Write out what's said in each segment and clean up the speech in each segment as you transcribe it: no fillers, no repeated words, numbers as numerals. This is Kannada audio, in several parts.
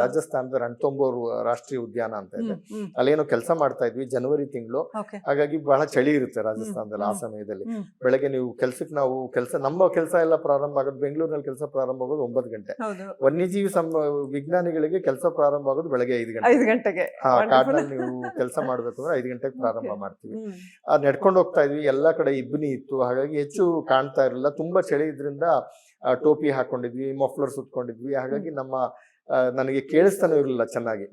ರಾಜಸ್ಥಾನದ ರಣಥಂಬೋರ್ ರಾಷ್ಟ್ರೀಯ ಉದ್ಯಾನ ಅಂತ ಇದೆ. ಅಲ್ಲೇನೋ ಕೆಲಸ ಮಾಡ್ತಾ ಇದ್ವಿ ಜನವರಿ ತಿಂಗಳು. ಹಾಗಾಗಿ ಬಹಳ ಚಳಿ ಇರುತ್ತೆ ರಾಜಸ್ಥಾನದಲ್ಲಿ ಆ ಸಮಯದಲ್ಲಿ. ಬೆಳಗ್ಗೆ ನೀವು ನಮ್ಮ ಕೆಲಸ ಎಲ್ಲ ಪ್ರಾರಂಭ ಆಗೋದು ಬೆಂಗಳೂರಿನಲ್ಲಿ ಕೆಲಸ ಪ್ರಾರಂಭ ಆಗೋದು 9 ಗಂಟೆ. ವನ್ಯಜೀವಿ ವಿಜ್ಞಾನಿಗಳಿಗೆ ಕೆಲಸ ಪ್ರಾರಂಭ ಆಗೋದು ಬೆಳಗ್ಗೆ 5 ಗಂಟೆಗೆ. ಕಾಡಿನಲ್ಲಿ ನೀವು ಕೆಲಸ ಮಾಡ್ಬೇಕು ಅಂದ್ರೆ 5 ಗಂಟೆಗೆ ಪ್ರಾರಂಭ ಮಾಡ್ತೀವಿ. ನಡ್ಕೊಂಡು ಹೋಗ್ತಾ ಇದ್ವಿ. ಎಲ್ಲಾ ಕಡೆ ಇಬ್ಬನಿ ಇತ್ತು, ಹಾಗಾಗಿ ಹೆಚ್ಚು ಕಾಣ್ತಾ ಇರಲಿಲ್ಲ. ತುಂಬಾ ಚಳಿ ಇದ್ರಿಂದ ಟೋಪಿ ಹಾಕೊಂಡಿದ್ವಿ, ಮಫ್ಲರ್ ಸುತ್ಕೊಂಡಿದ್ವಿ. ಹಾಗಾಗಿ ನನಗೆ ಕೇಳಿಸ್ತಾನೆ ಇರಲಿಲ್ಲ ಚೆನ್ನಾಗಿ.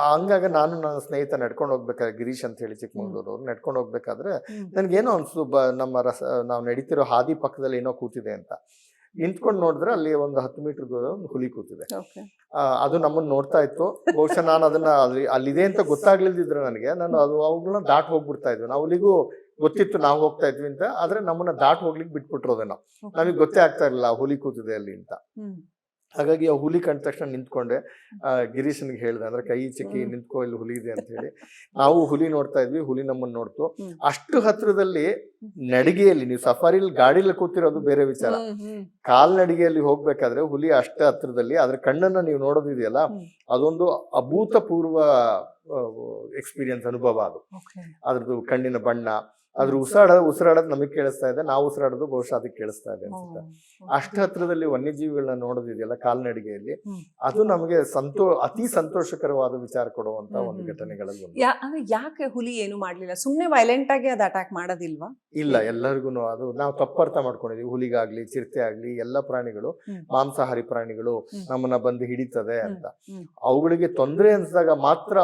ಹಂಗಾಗ ನಾನು ನನ್ನ ಸ್ನೇಹಿತ ನಡ್ಕೊಂಡು ಹೋಗ್ಬೇಕಾದ್ರೆ, ಗಿರೀಶ್ ಅಂತ ಹೇಳಿ ಚಿಕ್ಕಮಂಗ್ಳೂರು, ನಡ್ಕೊಂಡು ಹೋಗ್ಬೇಕಾದ್ರೆ ನನ್ಗೇನೋ ಅನ್ಸು ನಾವು ನಡೀತಿರೋ ಹಾದಿ ಪಕ್ಕದಲ್ಲಿ ಏನೋ ಕೂತಿದೆ ಅಂತ. ನಿಂತ್ಕೊಂಡು ನೋಡಿದ್ರೆ ಅಲ್ಲಿ ಒಂದು 10 ಮೀಟರ್ ದೂರ ಒಂದು ಹುಲಿ ಕೂತಿದೆ. ಅದು ನಮ್ಮನ್ನ ನೋಡ್ತಾ ಇತ್ತು. ಬಹುಶಃ ನಾನು ಅದನ್ನ ಅಲ್ಲಿದೆ ಅಂತ ಗೊತ್ತಾಗ್ಲಿಲ್ದಿದ್ರೆ ನಾನು ಅವುಗಳನ್ನ ದಾಟ್ ಹೋಗ್ಬಿಡ್ತಾ ಇದ್ವಿ. ನಾವು ಹುಲಿಗೂ ಗೊತ್ತಿತ್ತು ನಾವು ಹೋಗ್ತಾ ಇದ್ವಿ ಅಂತ, ಆದ್ರೆ ನಮ್ಮನ್ನ ದಾಟ್ ಹೋಗ್ಲಿಕ್ಕೆ ಬಿಟ್ಬಿಟ್ರೋದೇನೋ. ನಮಗೆ ಗೊತ್ತೇ ಆಗ್ತಾ ಇರಲಿಲ್ಲ ಹುಲಿ ಕೂತಿದೆ ಅಲ್ಲಿ ಅಂತ. ಹಾಗಾಗಿ ಆ ಹುಲಿ ಕಂಡ ತಕ್ಷಣ ನಿಂತ್ಕೊಂಡೆ. ಗಿರೀಶನ್ಗೆ ಹೇಳ್ದೆ, ಅಂದ್ರೆ ಕೈ ಚಿಕ್ಕಿ ನಿಂತ್ಕೋ, ಇಲ್ಲಿ ಹುಲಿ ಇದೆ ಅಂತ ಹೇಳಿ. ನಾವು ಹುಲಿ ನೋಡ್ತಾ ಇದ್ವಿ, ಹುಲಿ ನಮ್ಮನ್ನ ನೋಡ್ತು. ಅಷ್ಟು ಹತ್ರದಲ್ಲಿ ನಡಿಗೆಯಲ್ಲಿ, ನೀವು ಸಫಾರಿಲಿ ಗಾಡಿಲಿ ಕೂತಿರೋದು ಬೇರೆ ವಿಚಾರ, ಕಾಲ್ನಡಿಗೆಯಲ್ಲಿ ಹೋಗ್ಬೇಕಾದ್ರೆ ಹುಲಿ ಅಷ್ಟು ಹತ್ರದಲ್ಲಿ ಅದ್ರ ಕಣ್ಣನ್ನ ನೀವು ನೋಡೋದಿದೆಯಲ್ಲ, ಅದೊಂದು ಅಭೂತಪೂರ್ವ ಎಕ್ಸ್ಪೀರಿಯನ್ಸ್, ಅನುಭವ ಅದು. ಅದ್ರದ್ದು ಕಣ್ಣಿನ ಬಣ್ಣ, ಅದ್ರ ಉಸಿರಾಡೋದು ನಮಗ್ ಕೇಳಿಸ್ತಾ ಇದೆ, ನಾವು ಉಸಿರಾಡೋದು ಬಹುಶಃ ಅದಕ್ಕೆ ಕೇಳಿಸ್ತಾ ಇದೆ ಅನ್ಸುತ್ತೆ. ಅಷ್ಟು ಹತ್ರದಲ್ಲಿ ವನ್ಯಜೀವಿಗಳನ್ನ ನೋಡೋದಿದೆಯಲ್ಲ ಕಾಲ್ನಡಿಗೆಯಲ್ಲಿ, ಅದು ನಮಗೆ ಅತಿ ಸಂತೋಷಕರವಾದ ವಿಚಾರ ಕೊಡುವಂತ ಒಂದು ಘಟನೆಗಳಲ್ಲಿ ಒಂದು. ಯಾಕೆ ಹುಲಿ ಏನು ಮಾಡ್ಲಿಲ್ಲ? ಸುಮ್ನೆ ವೈಲೆಂಟ್ ಆಗಿ ಅದು ಅಟ್ಯಾಕ್ ಮಾಡೋದಿಲ್ವಾ? ಇಲ್ಲ, ಎಲ್ಲರಿಗೂ ಅದು ನಾವು ತಪ್ಪರ್ಥ ಮಾಡ್ಕೊಂಡಿದೀವಿ. ಹುಲಿಗಾಗ್ಲಿ ಚಿರತೆ ಆಗ್ಲಿ ಎಲ್ಲ ಪ್ರಾಣಿಗಳು ಮಾಂಸಾಹಾರಿ ಪ್ರಾಣಿಗಳು, ನಮ್ಮನ್ನ ಬಂದು ಹಿಡಿತದೆ ಅಂತ. ಅವುಗಳಿಗೆ ತೊಂದರೆ ಅನ್ಸಿದಾಗ ಮಾತ್ರ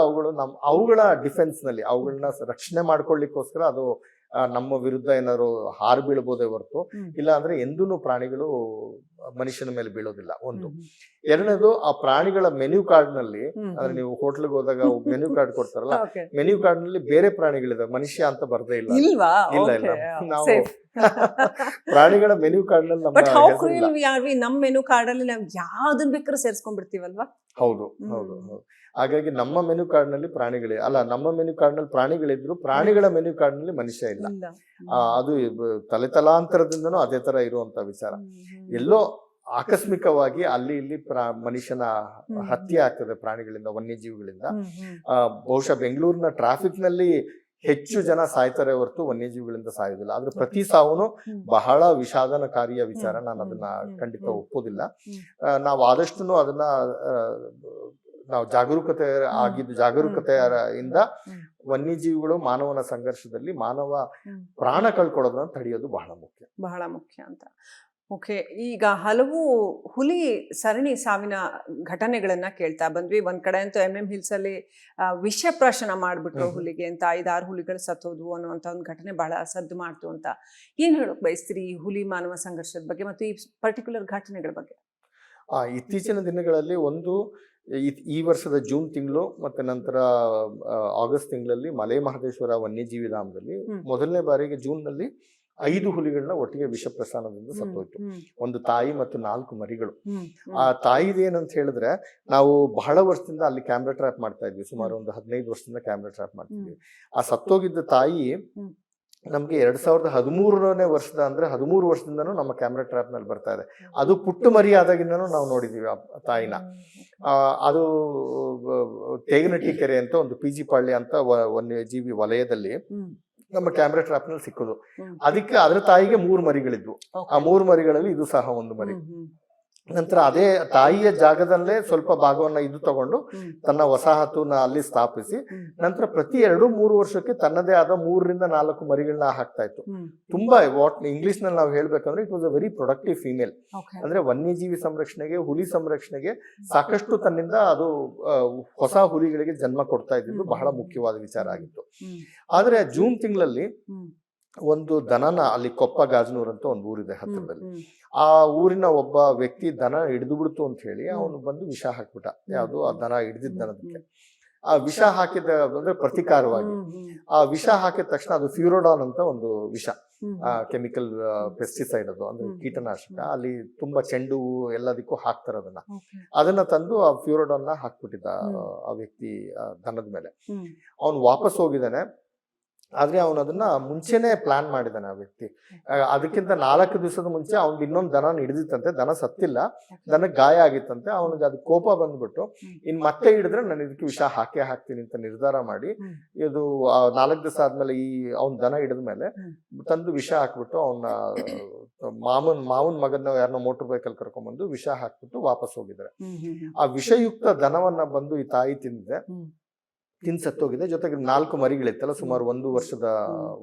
ಅವುಗಳ ಡಿಫೆನ್ಸ್ ನಲ್ಲಿ ಅವುಗಳನ್ನ ರಕ್ಷಣೆ ಮಾಡ್ಕೊಳ್ಳಿಕ್ಕೋಸ್ಕರ ಅದು ನಮ್ಮ ವಿರುದ್ಧ ಏನಾದ್ರು ಹಾರು ಬೀಳ್ಬೋದೇ ಹೊರತು, ಇಲ್ಲ ಅಂದ್ರೆ ಎಂದೂ ಪ್ರಾಣಿಗಳು ಮನುಷ್ಯನ ಮೇಲೆ ಬೀಳೋದಿಲ್ಲ. ಒಂದು. ಎರಡನೇದು, ಆ ಪ್ರಾಣಿಗಳ ಮೆನ್ಯೂ ಕಾರ್ಡ್ ನಲ್ಲಿ, ಅಂದ್ರೆ ನೀವು ಹೋಟ್ಲಿಗೆ ಹೋದಾಗ ಮೆನ್ಯೂ ಕಾರ್ಡ್ ಕೊಡ್ತಾರಲ್ಲ, ಮೆನ್ಯೂ ಕಾರ್ಡ್ ನಲ್ಲಿ ಬೇರೆ ಪ್ರಾಣಿಗಳಿದಾವೆ, ಮನುಷ್ಯ ಅಂತ ಬರ್ದೇ ಇಲ್ಲ. ಇಲ್ಲ ನಾವು ಪ್ರಾಣಿಗಳ ಮೆನ್ಯೂ ಕಾರ್ಡ್ ನಲ್ಲಿ ನಮ್ಮ ಮೆನು ಕಾರ್ಡ್ ಅಲ್ಲಿ ನಾವು ಯಾವ್ದನ್ ಬೇಕಾದ್ರೂ ಸೇರ್ಸ್ಕೊಂಡ್ಬಿಡ್ತೀವಲ್ವಾ? ಹೌದು. ಹಾಗಾಗಿ ನಮ್ಮ ಮೆನು ಕಾರ್ಡ್ ನಲ್ಲಿ ನಮ್ಮ ಮೆನು ಕಾರ್ಡ್ ನಲ್ಲಿ ಪ್ರಾಣಿಗಳಿದ್ರು, ಪ್ರಾಣಿಗಳ ಮೆನು ಕಾರ್ಡ್ ನಲ್ಲಿ ಮನುಷ್ಯ ಇಲ್ಲ. ಅದು ತಲೆತಲಾಂತರದಿಂದನೂ ಅದೇ ತರ ಇರುವಂತ ವಿಚಾರ. ಎಲ್ಲೋ ಆಕಸ್ಮಿಕವಾಗಿ ಅಲ್ಲಿ ಇಲ್ಲಿ ಮನುಷ್ಯನ ಹತ್ಯೆ ಆಗ್ತದೆ ಪ್ರಾಣಿಗಳಿಂದ, ವನ್ಯಜೀವಿಗಳಿಂದ. ಬಹುಶಃ ಬೆಂಗಳೂರಿನ ಟ್ರಾಫಿಕ್ ನಲ್ಲಿ ಹೆಚ್ಚು ಜನ ಸಾಯ್ತಾರೆ ಹೊರತು ವನ್ಯಜೀವಿಗಳಿಂದ ಸಾಯೋದಿಲ್ಲ. ಆದ್ರೆ ಪ್ರತಿ ಸಾವುನು ಬಹಳ ವಿಷಾದನಕಾರಿಯ ವಿಚಾರ. ನಾನು ಅದನ್ನ ಖಂಡಿತ ಒಪ್ಪೋದಿಲ್ಲ. ನಾವು ಆದಷ್ಟು ಅದನ್ನ ನಾವು ಜಾಗರೂಕತೆಯಿಂದ ವನ್ಯಜೀವಿಗಳು ಮಾನವನ ಸಂಘರ್ಷದಲ್ಲಿ ಮಾನವ ಪ್ರಾಣ ಕಳ್ಕೊಳ್ಳೋದನ್ನ ತಡೆಯೋದು ಬಹಳ ಮುಖ್ಯ ಅಂತ. ಓಕೆ, ಈಗ ಹಲವು ಹುಲಿ ಸರಣಿ ಸಾವಿನ ಘಟನೆಗಳನ್ನ ಕೇಳ್ತಾ ಬಂದ್ವಿ. ಒಂದ್ ಕಡೆ ಅಂತೂ MM ಹಿಲ್ಸ್ ಅಲ್ಲಿ ವಿಷಪ್ರಾಶನ ಮಾಡ್ಬಿಟ್ರು ಹುಲಿಗೆ ಅಂತ, 5-6 ಹುಲಿಗಳು ಸತ್ತೋದ್ವು ಅನ್ನುವಂತ ಒಂದು ಘಟನೆ ಬಹಳ ಸದ್ದು ಮಾಡ್ತು ಅಂತ. ಏನ್ ಹೇಳಕ್ ಬಯಸ್ತೀರಿ ಈ ಹುಲಿ ಮಾನವ ಸಂಘರ್ಷದ ಬಗ್ಗೆ ಮತ್ತು ಈ ಪರ್ಟಿಕ್ಯುಲರ್ ಘಟನೆಗಳ ಬಗ್ಗೆ? ಇತ್ತೀಚಿನ ದಿನಗಳಲ್ಲಿ ಈ ವರ್ಷದ ಜೂನ್ ತಿಂಗಳು ಮತ್ತೆ ನಂತರ ಆಗಸ್ಟ್ ತಿಂಗಳಲ್ಲಿ ಮಲೆ ಮಹದೇಶ್ವರ ವನ್ಯಜೀವಿ ಧಾಮದಲ್ಲಿ ಮೊದಲನೇ ಬಾರಿಗೆ ಜೂನ್ ನಲ್ಲಿ 5 ಹುಲಿಗಳನ್ನ ಒಟ್ಟಿಗೆ ವಿಷಪ್ರಸಾನದಿಂದ ಸತ್ತೋಯ್ತು. ಒಂದು ತಾಯಿ ಮತ್ತು 4 ಮರಿಗಳು. ಆ ತಾಯಿದೇನಂತ ಹೇಳಿದ್ರೆ, ನಾವು ಬಹಳ ವರ್ಷದಿಂದ ಅಲ್ಲಿ ಕ್ಯಾಮ್ರಾ ಟ್ರ್ಯಾಪ್ ಮಾಡ್ತಾ ಇದ್ವಿ. ಸುಮಾರು ಒಂದು 15 ವರ್ಷದಿಂದ ಕ್ಯಾಮ್ರಾ ಟ್ರ್ಯಾಪ್ ಮಾಡ್ತಿದ್ವಿ. ಆ ಸತ್ತೋಗಿದ್ದ ತಾಯಿ ನಮ್ಗೆ 2013ನೇ ವರ್ಷದ, ಅಂದ್ರೆ 13 ವರ್ಷದಿಂದನೂ ನಮ್ಮ ಕ್ಯಾಮ್ರಾ ಟ್ರ್ಯಾಪ್ ನಲ್ಲಿ ಬರ್ತಾ ಇದೆ. ಅದು ಪುಟ್ಟು ಮರಿ ಆದಾಗಿಂದನೂ ನಾವು ನೋಡಿದೀವಿ ಆ ತಾಯಿನ. ಅದು ತೇಗನಟ್ಟಿ ಕೆರೆ ಅಂತ ಒಂದು PG ಪಾಳ್ಯ ಅಂತ ವನ್ಯಜೀವಿ ವಲಯದಲ್ಲಿ ನಮ್ಮ ಕ್ಯಾಮ್ರಾ ಟ್ರ್ಯಾಪ್ ನಲ್ಲಿ ಸಿಕ್ಕೋದು. ಅದ್ರ ತಾಯಿಗೆ 3 ಮರಿಗಳಿದ್ವು. ಆ 3 ಮರಿಗಳಲ್ಲಿ ಇದು ಸಹ ಒಂದು ಮರಿ. ನಂತರ ಅದೇ ತಾಯಿಯ ಜಾಗದಲ್ಲೇ ಸ್ವಲ್ಪ ಭಾಗವನ್ನ ಇದು ತಗೊಂಡು ತನ್ನ ವಸಾಹತುನ ಅಲ್ಲಿ ಸ್ಥಾಪಿಸಿ, ನಂತರ ಪ್ರತಿ 2-3 ವರ್ಷಕ್ಕೆ ತನ್ನದೇ ಆದ 3-4 ಮರಿಗಳನ್ನ ಹಾಕ್ತಾ ಇತ್ತು. ತುಂಬಾ ಇಂಗ್ಲಿಷ್ ನಲ್ಲಿ ನಾವು ಹೇಳ್ಬೇಕಂದ್ರೆ it was a very productive female. ಅಂದ್ರೆ ವನ್ಯಜೀವಿ ಸಂರಕ್ಷಣೆಗೆ, ಹುಲಿ ಸಂರಕ್ಷಣೆಗೆ ಸಾಕಷ್ಟು ತನ್ನಿಂದ ಅದು ಹೊಸ ಹುಲಿಗಳಿಗೆ ಜನ್ಮ ಕೊಡ್ತಾ ಇದ್ದಿದ್ದು ಬಹಳ ಮುಖ್ಯವಾದ ವಿಚಾರ ಆಗಿತ್ತು. ಆದ್ರೆ ಜೂನ್ ತಿಂಗಳಲ್ಲಿ ಒಂದು ದನನ ಅಲ್ಲಿ ಕೊಪ್ಪ ಗಾಜನೂರ್ ಅಂತ ಒಂದು ಊರಿದೆ ಹತ್ತಿರದಲ್ಲಿ. ಆ ಊರಿನ ಒಬ್ಬ ವ್ಯಕ್ತಿ ದನ ಹಿಡಿದು ಬಿಡ್ತು ಅಂತ ಹೇಳಿ ಅವನು ಬಂದು ವಿಷ ಹಾಕ್ಬಿಟ್ಟ. ಯಾವುದು ಆ ದನ ಹಿಡಿದಿದ್ದ ದನದಕ್ಕೆ. ಆ ವಿಷ ಹಾಕಿದ ಅಂದ್ರೆ ಪ್ರತಿಕಾರವಾಗಿ ಆ ವಿಷ ಹಾಕಿದ ತಕ್ಷಣ ಅದು ಫ್ಯೂರೋಡಾನ್ ಅಂತ ಒಂದು ವಿಷ, ಕೆಮಿಕಲ್ ಪೆಸ್ಟಿಸೈಡ್, ಅದು ಅಂದ್ರೆ ಕೀಟನಾಶಕ. ಅಲ್ಲಿ ತುಂಬಾ ಚೆಂಡು ಎಲ್ಲದಕ್ಕೂ ಹಾಕ್ತಾರೆ ಅದನ್ನ ತಂದು ಆ ಫ್ಯೂರೋಡಾನ್ ಹಾಕ್ಬಿಟ್ಟಿದ್ದ ಆ ವ್ಯಕ್ತಿ ದನದ ಮೇಲೆ. ಅವನು ವಾಪಸ್ ಹೋಗಿದ್ದಾನೆ. ಆದ್ರೆ ಅವನು ಅದನ್ನ ಮುಂಚೆನೆ ಪ್ಲಾನ್ ಮಾಡಿದಾನೆ ಆ ವ್ಯಕ್ತಿ. ಅದಕ್ಕಿಂತ 4 ದಿವಸದ ಮುಂಚೆ ಅವ್ನಿಗೆ ಇನ್ನೊಂದು ದನ ಹಿಡಿದಿತ್ತಂತೆ, ದನ ಸತ್ತಿಲ್ಲ, ದನಕ್ಕೆ ಗಾಯ ಆಗಿತ್ತಂತೆ. ಅವನಿಗೆ ಅದು ಕೋಪ ಬಂದ್ಬಿಟ್ಟು ಇನ್ ಮತ್ತೆ ಹಿಡಿದ್ರೆ ನಾನು ಇದಕ್ಕೆ ವಿಷ ಹಾಕ್ತೀನಿ ಅಂತ ನಿರ್ಧಾರ ಮಾಡಿ, ಇದು 4 ದಿವಸ ಆದ್ಮೇಲೆ ಈ ಅವ್ನ ದನ ಹಿಡಿದ್ಮೇಲೆ ತಂದು ವಿಷ ಹಾಕ್ಬಿಟ್ಟು ಅವನ ಮಾವನ್ ಮಗನ ಯಾರನ್ನೋ ಮೋಟರ್ ಬೈಕಲ್ಲಿ ಕರ್ಕೊಂಡ್ಬಂದು ವಿಷ ಹಾಕ್ಬಿಟ್ಟು ವಾಪಸ್ ಹೋಗಿದ್ದಾರೆ. ಆ ವಿಷಯುಕ್ತ ದನವನ್ನ ಬಂದು ಈ ತಾಯಿ ತಿಂದು ಸತ್ತೋಗಿದೆ. ಜೊತೆಗೆ 4 ಮರಿಗಳಿತ್ತಲ್ಲ, ಸುಮಾರು 1 ವರ್ಷದ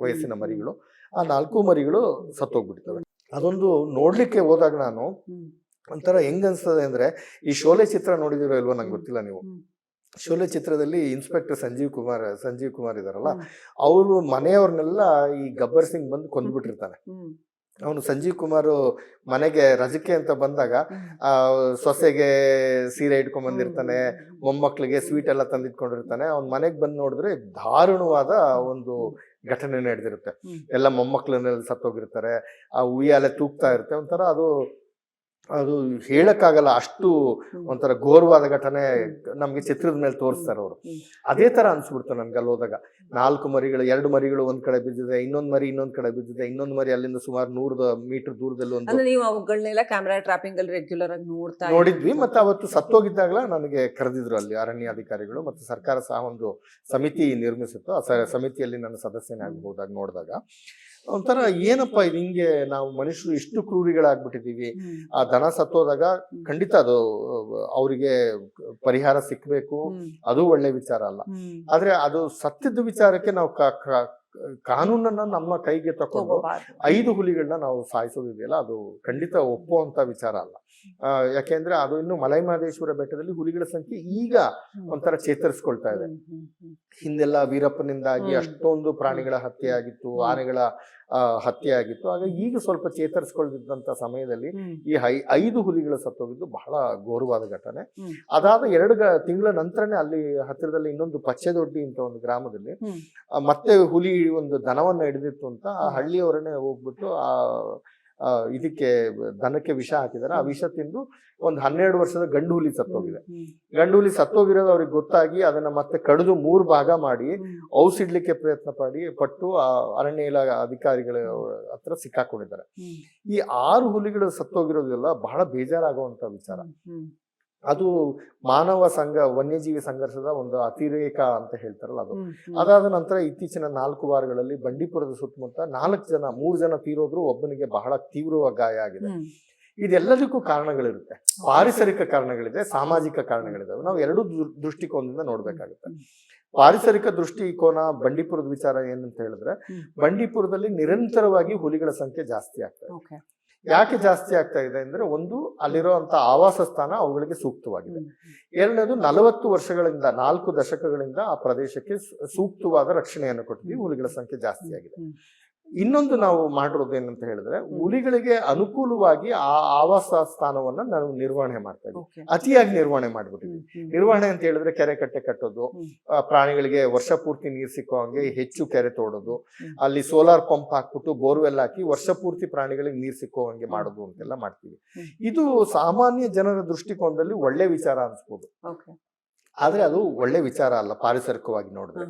ವಯಸ್ಸಿನ ಮರಿಗಳು. ಆ 4 ಮರಿಗಳು ಸತ್ತೋಗ್ಬಿಡ್ತವೆ. ಅದೊಂದು ನೋಡ್ಲಿಕ್ಕೆ ಹೋದಾಗ ನಾನು ಒಂಥರ ಹೆಂಗ್ ಅನ್ಸ್ತದೆ ಅಂದ್ರೆ, ಈ ಶೋಲೆ ಚಿತ್ರ ನೋಡಿದಿರೋ ಇಲ್ವೋ ನಂಗೆ ಗೊತ್ತಿಲ್ಲ ನೀವು. ಶೋಲೆ ಚಿತ್ರದಲ್ಲಿ ಇನ್ಸ್ಪೆಕ್ಟರ್ ಸಂಜೀವ್ ಕುಮಾರ್ ಇದಾರಲ್ಲ, ಅವರು ಮನೆಯವ್ರನ್ನೆಲ್ಲ ಈ ಗಬ್ಬರ್ ಸಿಂಗ್ ಬಂದು ಕೊಂದ್ಬಿಟ್ಟಿರ್ತಾನೆ. ಅವನು ಸಂಜೀವ್ ಕುಮಾರ್ ಮನೆಗೆ ರಜಕ್ಕೆ ಅಂತ ಬಂದಾಗ ಸೊಸೆಗೆ ಸೀರೆ ಇಟ್ಕೊಂಡ್ ಬಂದಿರ್ತಾನೆ, ಮೊಮ್ಮಕ್ಳಿಗೆ ಸ್ವೀಟ್ ಎಲ್ಲ ತಂದಿಟ್ಕೊಂಡಿರ್ತಾನೆ. ಅವ್ನ ಮನೆಗೆ ಬಂದು ನೋಡಿದ್ರೆ ದಾರುಣವಾದ ಒಂದು ಘಟನೆ ನಡೆದಿರುತ್ತೆ. ಎಲ್ಲ ಮೊಮ್ಮಕ್ಳನ್ನೆಲ್ಲ ಸತ್ತೋಗಿರ್ತಾರೆ, ಆ ಉಯ್ಯಾಲೆ ತೂಗ್ತಾ ಇರುತ್ತೆ. ಒಂಥರ ಅದು ಹೇಳಕ್ಕಾಗಲ್ಲ, ಅಷ್ಟು ಒಂಥರ ಘೋರವಾದ ಘಟನೆ ನಮ್ಗೆ ಚಿತ್ರದ ಮೇಲೆ ತೋರಿಸ್ತಾರೆ ಅವರು. ಅದೇ ತರ ಅನ್ಸ್ಬಿಡ್ತು ನನ್ಗೆ ಅಲ್ಲಿ ಹೋದಾಗ. 4 ಮರಿಗಳು, 2 ಮರಿಗಳು ಒಂದ್ ಕಡೆ ಬಿದ್ದಿದೆ, ಇನ್ನೊಂದ್ ಮರಿ ಇನ್ನೊಂದ್ ಕಡೆ ಬಿದ್ದಿದೆ, ಇನ್ನೊಂದ್ ಮರಿ ಅಲ್ಲಿಂದ ಸುಮಾರು 100 ಮೀಟರ್ ದೂರದಲ್ಲಿ ಒಂದು. ನೀವು ಅವುಗಳನ್ನೆಲ್ಲ ಕ್ಯಾಮೆರಾ ಟ್ರಾಪಿಂಗ್ ಅಲ್ಲಿ ರೆಗ್ಯುಲರ್ ಆಗಿ ನೋಡಿದ್ವಿ. ಮತ್ತೆ ಅವತ್ತು ಸತ್ತೋಗಿದ್ದಾಗಲ ನನಗೆ ಕರೆದಿದ್ರು ಅಲ್ಲಿ ಅರಣ್ಯಾಧಿಕಾರಿಗಳು. ಮತ್ತೆ ಸರ್ಕಾರ ಸಹ ಒಂದು ಸಮಿತಿ ನಿರ್ಮಿಸಿತ್ತು. ಆ ಸಮಿತಿಯಲ್ಲಿ ನನ್ನ ಸದಸ್ಯನಾಗಬಹುದಾಗ ನೋಡಿದಾಗ ಒಂಥರ ಏನಪ್ಪಾ ಇದು, ಹಿಂಗೆ ನಾವು ಮನುಷ್ಯರು ಇಷ್ಟು ಕ್ರೂರಿಗಳಾಗ್ಬಿಟ್ಟಿದೀವಿ. ಆ ದನ ಸತ್ತೋದಾಗ ಖಂಡಿತ ಅದು ಅವರಿಗೆ ಪರಿಹಾರ ಸಿಕ್ಬೇಕು, ಅದು ಒಳ್ಳೆ ವಿಚಾರ ಅಲ್ಲ. ಆದ್ರೆ ಅದು ಸತ್ತಿದ್ದ ವಿಚಾರಕ್ಕೆ ನಾವು ಕಾನೂನನ್ನ ನಮ್ಮ ಕೈಗೆ ತಕೊಂಡು 5 ಹುಲಿಗಳನ್ನ ನಾವು ಸಾಯಿಸೋದಿದೆಯಲ್ಲ, ಅದು ಖಂಡಿತ ಒಪ್ಪುವಂತ ವಿಚಾರ ಅಲ್ಲ. ಯಾಕೆಂದ್ರೆ ಅದು ಇನ್ನು ಮಲೈಮಹದೇಶ್ವರ ಬೆಟ್ಟದಲ್ಲಿ ಹುಲಿಗಳ ಸಂಖ್ಯೆ ಈಗ ಒಂಥರ ಚೇತರಿಸ್ಕೊಳ್ತಾ ಇದೆ. ಹಿಂದೆಲ್ಲ ವೀರಪ್ಪನಿಂದಾಗಿ ಅಷ್ಟೊಂದು ಪ್ರಾಣಿಗಳ ಹತ್ಯೆ ಆಗಿತ್ತು, ಆನೆಗಳ ಹತ್ಯೆ ಆಗಿತ್ತು. ಆಗ ಈಗ ಸ್ವಲ್ಪ ಚೇತರಿಸ್ಕೊಳ್ತಿದ್ದಂತ ಸಮಯದಲ್ಲಿ ಈ 5 ಹುಲಿಗಳು ಸತ್ತೋಗಿದ್ದು ಬಹಳ ಘೋರವಾದ ಘಟನೆ. ಅದಾದ 2 ತಿಂಗಳ ನಂತರನೇ ಅಲ್ಲಿ ಹತ್ತಿರದಲ್ಲಿ ಇನ್ನೊಂದು ಪಚ್ಚೆದೊಡ್ಡಿ ಅಂತ ಒಂದು ಗ್ರಾಮದಲ್ಲಿ ಮತ್ತೆ ಹುಲಿ ಒಂದು ದನವನ್ನ ಹಿಡಿದಿತ್ತು ಅಂತ ಆ ಹಳ್ಳಿಯವರನ್ನೇ ಹೋಗ್ಬಿಟ್ಟು ಇದಕ್ಕೆ ದನಕ್ಕೆ ವಿಷ ಹಾಕಿದ್ದಾರೆ. ಆ ವಿಷ ತಿಂದು ಒಂದು 12 ವರ್ಷದ ಗಂಡು ಹುಲಿ ಸತ್ತೋಗಿದೆ. ಗಂಡು ಹುಲಿ ಸತ್ತೋಗಿರೋದು ಅವ್ರಿಗೆ ಗೊತ್ತಾಗಿ ಅದನ್ನ ಮತ್ತೆ ಕಡಿದು 3 ಭಾಗ ಮಾಡಿ ಔಸಿಡ್ಲಿಕ್ಕೆ ಪ್ರಯತ್ನ ಪಟ್ಟು ಅರಣ್ಯ ಇಲಾಖೆ ಅಧಿಕಾರಿಗಳ ಹತ್ರ ಸಿಕ್ಕಾಕೊಂಡಿದ್ದಾರೆ. ಈ 6 ಹುಲಿಗಳು ಸತ್ತೋಗಿರೋದಿಲ್ಲ ಬಹಳ ಬೇಜಾರಾಗುವಂತ ವಿಚಾರ. ಅದು ಮಾನವ ವನ್ಯಜೀವಿ ಸಂಘರ್ಷದ ಒಂದು ಅತಿರೇಕ ಅಂತ ಹೇಳ್ತಾರಲ್ಲ ಅದು. ಅದಾದ ನಂತರ ಇತ್ತೀಚಿನ 4 ವಾರಗಳಲ್ಲಿ ಬಂಡೀಪುರದ ಸುತ್ತಮುತ್ತ 3 ಜನ ತೀರೋದ್ರು, ಒಬ್ಬನಿಗೆ ಬಹಳ ತೀವ್ರವಾಗಿ ಗಾಯ ಆಗಿದೆ. ಇದೆಲ್ಲದಕ್ಕೂ ಕಾರಣಗಳಿರುತ್ತೆ. ಪಾರಿಸರಿಕ ಕಾರಣಗಳಿದೆ, ಸಾಮಾಜಿಕ ಕಾರಣಗಳಿದಾವೆ. ನಾವು 2 ದೃಷ್ಟಿಕೋನದಿಂದ ನೋಡ್ಬೇಕಾಗುತ್ತೆ. ಪಾರಿಸರಿಕ ದೃಷ್ಟಿಕೋನ ಬಂಡೀಪುರದ ವಿಚಾರ ಏನಂತ ಹೇಳಿದ್ರೆ, ಬಂಡೀಪುರದಲ್ಲಿ ನಿರಂತರವಾಗಿ ಹುಲಿಗಳ ಸಂಖ್ಯೆ ಜಾಸ್ತಿ ಆಗ್ತಾ ಇದೆ. ಯಾಕೆ ಜಾಸ್ತಿ ಆಗ್ತಾ ಇದೆ ಅಂದ್ರೆ, ಒಂದು ಅಲ್ಲಿರುವಂತ ಆವಾಸ ಸ್ಥಾನ ಅವುಗಳಿಗೆ ಸೂಕ್ತವಾಗಿದೆ. ಎರಡನೇದು 40 ವರ್ಷಗಳಿಂದ 4 ದಶಕಗಳಿಂದ ಆ ಪ್ರದೇಶಕ್ಕೆ ಸೂಕ್ತವಾದ ರಕ್ಷಣೆಯನ್ನು ಕೊಟ್ಟಿದ್ವಿ, ಹುಲಿಗಳ ಸಂಖ್ಯೆ ಜಾಸ್ತಿ ಆಗಿದೆ. ಇನ್ನೊಂದು ನಾವು ಮಾಡಿರೋದು ಏನಂತ ಹೇಳಿದ್ರೆ, ಹುಲಿಗಳಿಗೆ ಅನುಕೂಲವಾಗಿ ಆ ಆವಾಸ ಸ್ಥಾನವನ್ನ ನಾವು ನಿರ್ವಹಣೆ ಮಾಡ್ತಾ ಇದ್ವಿ. ಅತಿಯಾಗಿ ನಿರ್ವಹಣೆ ಮಾಡ್ಬಿಟ್ಟಿದ್ವಿ. ನಿರ್ವಹಣೆ ಅಂತ ಹೇಳಿದ್ರೆ ಕೆರೆ ಕಟ್ಟೆ ಕಟ್ಟೋದು, ಪ್ರಾಣಿಗಳಿಗೆ ವರ್ಷ ಪೂರ್ತಿ ನೀರು ಸಿಕ್ಕೋ ಹಂಗೆ ಹೆಚ್ಚು ಕೆರೆ ತೋಡೋದು, ಅಲ್ಲಿ ಸೋಲಾರ್ ಪಂಪ್ ಹಾಕ್ಬಿಟ್ಟು ಬೋರ್ವೆಲ್ ಹಾಕಿ ವರ್ಷ ಪೂರ್ತಿ ಪ್ರಾಣಿಗಳಿಗೆ ನೀರು ಸಿಕ್ಕೋ ಹಂಗೆ ಮಾಡೋದು ಅಂತೆಲ್ಲ ಮಾಡ್ತೀವಿ. ಇದು ಸಾಮಾನ್ಯ ಜನರ ದೃಷ್ಟಿಕೋನದಲ್ಲಿ ಒಳ್ಳೆ ವಿಚಾರ ಅನ್ಸ್ಬೋದು, ಆದ್ರೆ ಅದು ಒಳ್ಳೆ ವಿಚಾರ ಅಲ್ಲ. ಪಾರಿಸರಿಕವಾಗಿ ನೋಡಿದ್ರೆ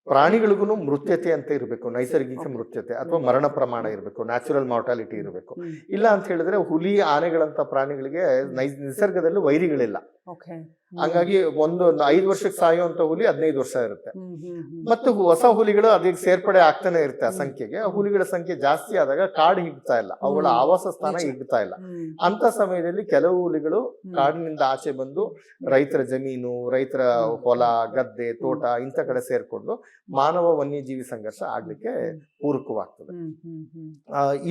ಪ್ರಾಣಿಗಳಿಗೂ ಮೃತ್ಯತೆ ಅಂತ ಇರಬೇಕು, ನೈಸರ್ಗಿಕ ಮೃತ್ಯತೆ ಅಥವಾ ಮರಣ ಪ್ರಮಾಣ ಇರಬೇಕು, ನ್ಯಾಚುರಲ್ ಮಾರ್ಟಾಲಿಟಿ ಇರಬೇಕು. ಇಲ್ಲ ಅಂತ ಹೇಳಿದ್ರೆ ಹುಲಿ ಆನೆಗಳಂತ ಪ್ರಾಣಿಗಳಿಗೆ ನಿಸರ್ಗದಲ್ಲಿ ವೈರಿಗಳಿಲ್ಲ. ಹಂಗಾಗಿ ಒಂದು 5 ವರ್ಷಕ್ಕೆ ಸಾಯುವಂತ ಹುಲಿ 15 ವರ್ಷ ಇರುತ್ತೆ. ಮತ್ತೆ ಹೊಸ ಹುಲಿಗಳು ಅದಕ್ಕೆ ಸೇರ್ಪಡೆ ಆಗ್ತಾನೆ ಇರುತ್ತೆ. ಆ ಸಂಖ್ಯೆಗೆ ಆ ಹುಲಿಗಳ ಸಂಖ್ಯೆ ಜಾಸ್ತಿ ಆದಾಗ ಕಾಡು ಹಿಗ್ತಾ ಇಲ್ಲ, ಅವುಗಳ ಆವಾಸ ಸ್ಥಾನ ಹಿಗ್ತಾ ಇಲ್ಲ. ಅಂತ ಸಮಯದಲ್ಲಿ ಕೆಲವು ಹುಲಿಗಳು ಕಾಡಿನಿಂದ ಆಚೆ ಬಂದು ರೈತರ ಜಮೀನು, ರೈತರ ಹೊಲ ಗದ್ದೆ ತೋಟ ಇಂಥ ಕಡೆ ಸೇರ್ಕೊಂಡು ಮಾನವ ವನ್ಯಜೀವಿ ಸಂಘರ್ಷ ಆಗ್ಲಿಕ್ಕೆ ಪೂರಕವಾಗ್ತದೆ.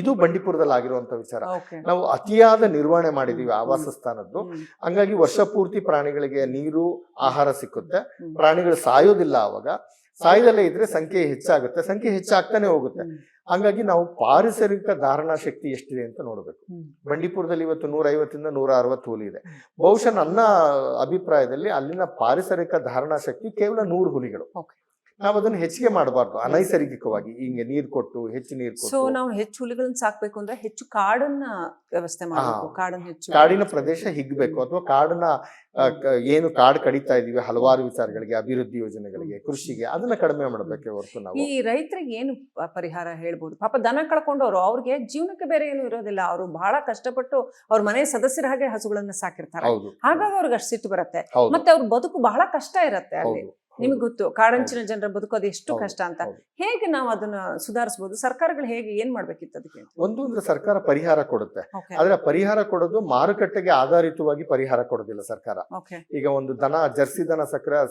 ಇದು ಬಂಡೀಪುರದಲ್ಲಿ ಆಗಿರುವಂತ ವಿಚಾರ. ನಾವು ಅತಿಯಾದ ನಿರ್ವಹಣೆ ಮಾಡಿದೀವಿ ಆವಾಸ ಸ್ಥಾನದ್ದು. ಹಂಗಾಗಿ ವರ್ಷ ಪೂರ್ತಿ ಪ್ರಾಣಿಗಳಿಗೆ ನೀರು ಆಹಾರ ಸಿಕ್ಕುತ್ತೆ, ಪ್ರಾಣಿಗಳು ಸಾಯೋದಿಲ್ಲ. ಅವಾಗ ಸಾಯದಲ್ಲೇ ಇದ್ರೆ ಸಂಖ್ಯೆ ಹೆಚ್ಚಾಗುತ್ತೆ, ಸಂಖ್ಯೆ ಹೆಚ್ಚಾಗ್ತಾನೆ ಹೋಗುತ್ತೆ. ಹಂಗಾಗಿ ನಾವು ಪಾರಿಸರಿಕ ಧಾರಣಾ ಶಕ್ತಿ ಎಷ್ಟಿದೆ ಅಂತ ನೋಡ್ಬೇಕು. ಬಂಡೀಪುರದಲ್ಲಿ ಇವತ್ತು 150 ಇಂದ 160 ಹುಲಿ ಇದೆ. ಬಹುಶಃ ನನ್ನ ಅಭಿಪ್ರಾಯದಲ್ಲಿ ಅಲ್ಲಿನ ಪಾರಿಸರಿಕ ಧಾರಣಾ ಶಕ್ತಿ ಕೇವಲ 100 ಹುಲಿಗಳು. ನಾವು ಅದನ್ನ ಹೆಚ್ಚಿಗೆ ಮಾಡಬಾರ್ದು. ಅನೈಸರ್ಗಿಕವಾಗಿ ಹಿಂಗೆ ನೀರ್ ಕೊಟ್ಟು ಹೆಚ್ಚು ನೀರ್ ಸೊ ಕೊಟ್ಟು ನಾವು ಹೆಚ್ಚು ಹುಲಿಗಳನ್ನ ಸಾಕ್ಬೇಕು ಅಂದ್ರೆ ಹೆಚ್ಚು ಕಾಡನ್ನ ವ್ಯವಸ್ಥೆ ಮಾಡಬೇಕು. ಕಾಡನ್ನ ಹೆಚ್ಚು ಕಾಡಿನ ಪ್ರದೇಶ ಹಿಗ್ಬೇಕು, ಅಥವಾ ಕಾಡನ್ನ ಏನು ಕಾಡು ಕಡಿತಾ ಇದೀವಿ ಹಲವಾರು ವಿಚಾರಗಳಿಗೆ, ಅಭಿವೃದ್ಧಿ ಯೋಜನೆಗಳಿಗೆ, ಕೃಷಿಗೆ, ಅದನ್ನ ಕಡಿಮೆ ಮಾಡಬೇಕೆ ಹೊರತು ನಾವು. ಈ ರೈತರಿಗೆ ಏನು ಪರಿಹಾರ ಹೇಳ್ಬೋದು? ಪಾಪ ದನ ಕಳ್ಕೊಂಡವ್ರು, ಅವ್ರಿಗೆ ಜೀವನಕ್ಕೆ ಬೇರೆ ಏನು ಇರೋದಿಲ್ಲ, ಅವರು ಬಹಳ ಕಷ್ಟಪಟ್ಟು ಅವ್ರ ಮನೆ ಸದಸ್ಯರ ಹಾಗೆ ಹಸುಗಳನ್ನ ಸಾಕಿರ್ತಾರೆ. ಹೌದು ಹಾಗಾಗಿ ಅವ್ರಿಗೆ ಅಷ್ಟು ಸಿಟ್ಟು ಬರುತ್ತೆ. ಹೌದು ಮತ್ತೆ ಅವ್ರ ಬದುಕು ಬಹಳ ಕಷ್ಟ ಇರತ್ತೆ ಅಲ್ಲಿ. ಹೌದು ನಿಮ್ಗೆ ಗೊತ್ತು ಕಾಡಂಚಿನ ಜನರ ಬದುಕೋದು ಎಷ್ಟು ಹೌದು, ಕಷ್ಟ ಅಂತ. ಹೌದು. ಹೇಗೆ ನಾವು ಅದನ್ನ ಸುಧಾರಿಸಬಹುದು? ಸರ್ಕಾರಗಳು ಹೇಗೆ ಏನ್ ಮಾಡ್ಬೇಕಿತ್ತು ಅದಕ್ಕೆ? ಒಂದು ಅಂದ್ರೆ ಸರ್ಕಾರ ಪರಿಹಾರ ಕೊಡುತ್ತೆ, ಓಕೆ ಆದ್ರೆ ಪರಿಹಾರ ಕೊಡೋದು ಮಾರುಕಟ್ಟೆಗೆ ಆಧಾರಿತವಾಗಿ ಪರಿಹಾರ ಕೊಡೋದಿಲ್ಲ ಸರ್ಕಾರ. ಓಕೆ ಈಗ ಒಂದು ದನ, ಜರ್ಸಿ ದನ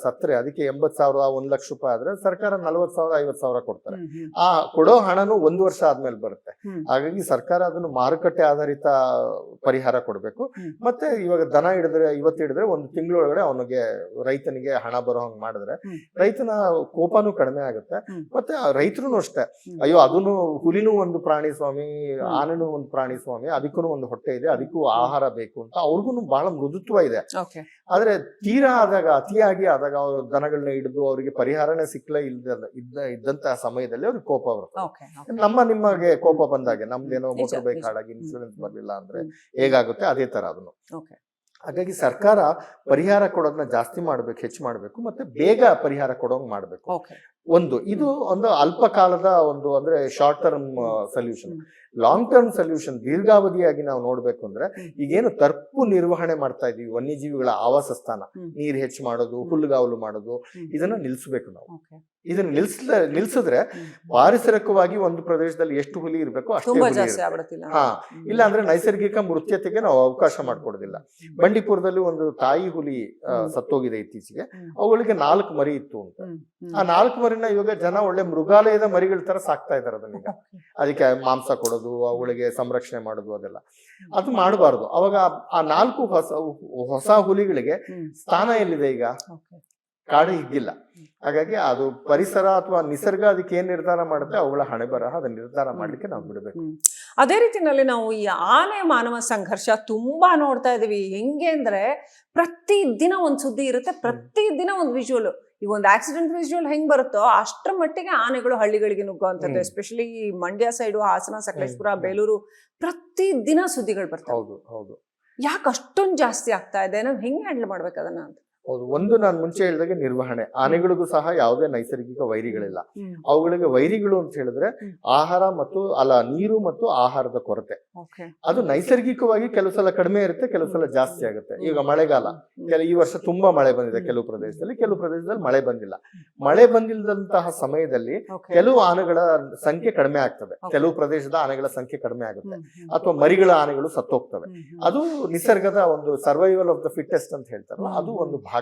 ಸತ್ರೆ ಅದಕ್ಕೆ 80,000 1 ಲಕ್ಷ ರೂಪಾಯಿ ಆದ್ರೆ ಸರ್ಕಾರ 40,000 50,000 ಕೊಡ್ತಾರೆ. ಆ ಕೊಡೋ ಹಣನು 1 ವರ್ಷ ಆದ್ಮೇಲೆ ಬರುತ್ತೆ. ಹಾಗಾಗಿ ಸರ್ಕಾರ ಅದನ್ನು ಮಾರುಕಟ್ಟೆ ಆಧಾರಿತ ಪರಿಹಾರ ಕೊಡಬೇಕು. ಮತ್ತೆ ಇವಾಗ ದನ ಹಿಡಿದ್ರೆ ಇವತ್ತು ಹಿಡಿದ್ರೆ 1 ತಿಂಗಳೊಳಗಡೆ ಅವನಿಗೆ, ರೈತನಿಗೆ ಹಣ ಬರೋ ಹಂಗ್ ಮಾಡಿದ್ರೆ ರೈತನ ಕೋಪನೂ ಕಡಿಮೆ ಆಗುತ್ತೆ. ಮತ್ತೆ ರೈತರು ಅಷ್ಟೇ, ಅಯ್ಯೋ ಅದನ್ನು ಹುಲಿನೂ ಒಂದು ಪ್ರಾಣಿ ಸ್ವಾಮಿ, ಆನೆನೂ ಒಂದು ಪ್ರಾಣಿ ಸ್ವಾಮಿ, ಅದಕ್ಕೂ ಒಂದು ಹೊಟ್ಟೆ ಇದೆ, ಅದಕ್ಕೂ ಆಹಾರ ಬೇಕು ಅಂತ ಅವ್ರಿಗೂ ಬಹಳ ಮೃದುತ್ವ ಇದೆ. ಆದ್ರೆ ತೀರಾ ಆದಾಗ, ಅತಿಯಾಗಿ ಆದಾಗ ಅವ್ರ ದನಗಳನ್ನ ಹಿಡಿದು ಅವರಿಗೆ ಪರಿಹಾರನೇ ಸಿಕ್ಕಲೇ ಇದ್ದಂತಹ ಸಮಯದಲ್ಲಿ ಅವ್ರಿಗೆ ಕೋಪ ಬರುತ್ತೆ. ನಿಮಗೆ ಕೋಪ ಬಂದಾಗೆ ನಮ್ದೇನೋ ಮೋಟರ್ ಬೈಕ್ ಹಾಳಾಗಿ ಇನ್ಶೂರೆನ್ಸ್ ಬರ್ಲಿಲ್ಲ ಅಂದ್ರೆ ಹೇಗಾಗುತ್ತೆ, ಅದೇ ತರ ಅದನ್ನು. ಹಾಗಾಗಿ ಸರ್ಕಾರ ಪರಿಹಾರ ಕೊಡೋದನ್ನ ಜಾಸ್ತಿ ಮಾಡ್ಬೇಕು, ಹೆಚ್ಚು ಮಾಡ್ಬೇಕು, ಮತ್ತೆ ಬೇಗ ಪರಿಹಾರ ಕೊಡೋಂಗ್ ಮಾಡ್ಬೇಕು. ಇದು ಒಂದು ಅಲ್ಪ ಕಾಲದ ಒಂದು ಅಂದ್ರೆ short term solution. Long term solution, ದೀರ್ಘಾವಧಿಯಾಗಿ ನಾವು ನೋಡ್ಬೇಕು ಅಂದ್ರೆ ಈಗೇನು ತಪ್ಪು ನಿರ್ವಹಣೆ ಮಾಡ್ತಾ ಇದೀವಿ, ವನ್ಯಜೀವಿಗಳ ಆವಾಸ ಸ್ಥಾನ, ನೀರ್ ಹೆಚ್ಚು ಮಾಡೋದು, ಹುಲ್ಲುಗಾವಲು ಮಾಡೋದು, ಇದನ್ನ ನಿಲ್ಸ್ಬೇಕು ನಾವು. ಇದನ್ನ ನಿಲ್ಸಿದ್ರೆ ಪಾರಿಸರಿಕವಾಗಿ ಒಂದು ಪ್ರದೇಶದಲ್ಲಿ ಎಷ್ಟು ಹುಲಿ ಇರ್ಬೇಕು ಅಷ್ಟೇ ಹುಲಿ ಇರುತ್ತೆ. ಇಲ್ಲ ಅಂದ್ರೆ ನೈಸರ್ಗಿಕ ಮೃತ್ಯತೆಗೆ ನಾವು ಅವಕಾಶ ಮಾಡ್ಕೊಡೋದಿಲ್ಲ. ಬಂಡೀಪುರದಲ್ಲಿ ಒಂದು ತಾಯಿ ಹುಲಿ ಸತ್ತೋಗಿದೆ ಇತ್ತೀಚೆಗೆ. ಅವುಗಳಿಗೆ 4 ಮರಿ ಇತ್ತು ಅಂತ. ಆ 4 ಮರಿನ ಇವಾಗ ಜನ ಒಳ್ಳೆ ಮೃಗಾಲಯದ ಮರಿಗಳ ತರ ಸಾಕ್ತಾ ಇದಾರೆ ಅದನ್ನೀಗ. ಅದಕ್ಕೆ ಮಾಂಸ ಕೊಡೋದು, ಅವುಗಳಿಗೆ ಸಂರಕ್ಷಣೆ ಮಾಡೋದು, ಅದೆಲ್ಲ ಅದು ಮಾಡಬಾರ್ದು. ಅವಾಗ ಆ 4 ಹೊಸ ಹುಲಿಗಳಿಗೆ ಸ್ಥಾನ ಎಲ್ಲಿದೆ? ಈಗ ಕಾಡು ಹಿಗ್ಗಿಲ್ಲ. ಹಾಗಾಗಿ ಅದು ಪರಿಸರ ಅಥವಾ ನಿಸರ್ಗ ಅದಕ್ಕೆ ಏನ್ ನಿರ್ಧಾರ ಮಾಡುತ್ತೆ, ಅವುಗಳ ಹಣೆ ಬರಹ ಅದನ್ನ ನಿರ್ಧಾರ ಮಾಡ್ಲಿಕ್ಕೆ ನಾವು ಬಿಡಬೇಕು. ಅದೇ ರೀತಿನಲ್ಲಿ ನಾವು ಈ ಆನೆ ಮಾನವ ಸಂಘರ್ಷ ತುಂಬಾ ನೋಡ್ತಾ ಇದೀವಿ. ಹೆಂಗೆ ಅಂದ್ರೆ ಪ್ರತಿ ದಿನ ಒಂದ್ ಸುದ್ದಿ ಇರುತ್ತೆ, ಪ್ರತಿ ದಿನ ಒಂದ್ ವಿಜುವಲ್. ಈಗ ಒಂದು ಆಕ್ಸಿಡೆಂಟ್ ವಿಜುವಲ್ ಹೆಂಗ್ ಬರುತ್ತೋ ಅಷ್ಟರ ಮಟ್ಟಿಗೆ ಆನೆಗಳು ಹಳ್ಳಿಗಳಿಗೆ ನುಗ್ಗುವಂಥದ್ದು. ಎಸ್ಪೆಷಲಿ ಮಂಡ್ಯ ಸೈಡು, ಹಾಸನ, ಸಕಲೇಶ್ಪುರ, ಬೇಲೂರು, ಪ್ರತಿ ದಿನ ಸುದ್ದಿಗಳು ಬರ್ತವೆ. ಹೌದು ಹೌದು. ಯಾಕೆ ಅಷ್ಟೊಂದು ಜಾಸ್ತಿ ಆಗ್ತಾ ಇದೆ? ನಾವು ಹೆಂಗ್ ಹ್ಯಾಂಡಲ್ ಮಾಡ್ಬೇಕು ಅದನ್ನ ಅಂತ? ಹೌದು. ಒಂದು ನಾನು ಮುಂಚೆ ಹೇಳಿದಾಗೆ ನಿರ್ವಹಣೆ. ಆನೆಗಳಿಗೂ ಸಹ ಯಾವುದೇ ನೈಸರ್ಗಿಕ ವೈರಿಗಳಿಲ್ಲ. ಅವುಗಳಿಗೆ ವೈರಿಗಳು ಅಂತ ಹೇಳಿದ್ರೆ ಆಹಾರ ಮತ್ತು ನೀರು ಮತ್ತು ಆಹಾರದ ಕೊರತೆ. ಅದು ನೈಸರ್ಗಿಕವಾಗಿ ಕೆಲವು ಸಲ ಕಡಿಮೆ ಇರುತ್ತೆ, ಕೆಲವು ಸಲ ಜಾಸ್ತಿ ಆಗುತ್ತೆ. ಈಗ ಮಳೆಗಾಲ, ಈ ವರ್ಷ ತುಂಬಾ ಮಳೆ ಬಂದಿದೆ ಕೆಲವು ಪ್ರದೇಶದಲ್ಲಿ, ಕೆಲವು ಪ್ರದೇಶದಲ್ಲಿ ಮಳೆ ಬಂದಿಲ್ಲ. ಮಳೆ ಬಂದಿಲ್ಲದಂತಹ ಸಮಯದಲ್ಲಿ ಕೆಲವು ಆನೆಗಳ ಸಂಖ್ಯೆ ಕಡಿಮೆ ಆಗ್ತದೆ, ಕೆಲವು ಪ್ರದೇಶದ ಆನೆಗಳ ಸಂಖ್ಯೆ ಕಡಿಮೆ ಆಗುತ್ತೆ, ಅಥವಾ ಮರಿಗಳ ಆನೆಗಳು ಸತ್ತೋಗ್ತವೆ. ಅದು ನಿಸರ್ಗದ ಒಂದು ಸರ್ವೈವಲ್ ಆಫ್ ದ ಫಿಟ್ಟೆಸ್ಟ್ ಅಂತ ಹೇಳ್ತಾರಲ್ಲ, ಅದು ಒಂದು ಭಾಗ.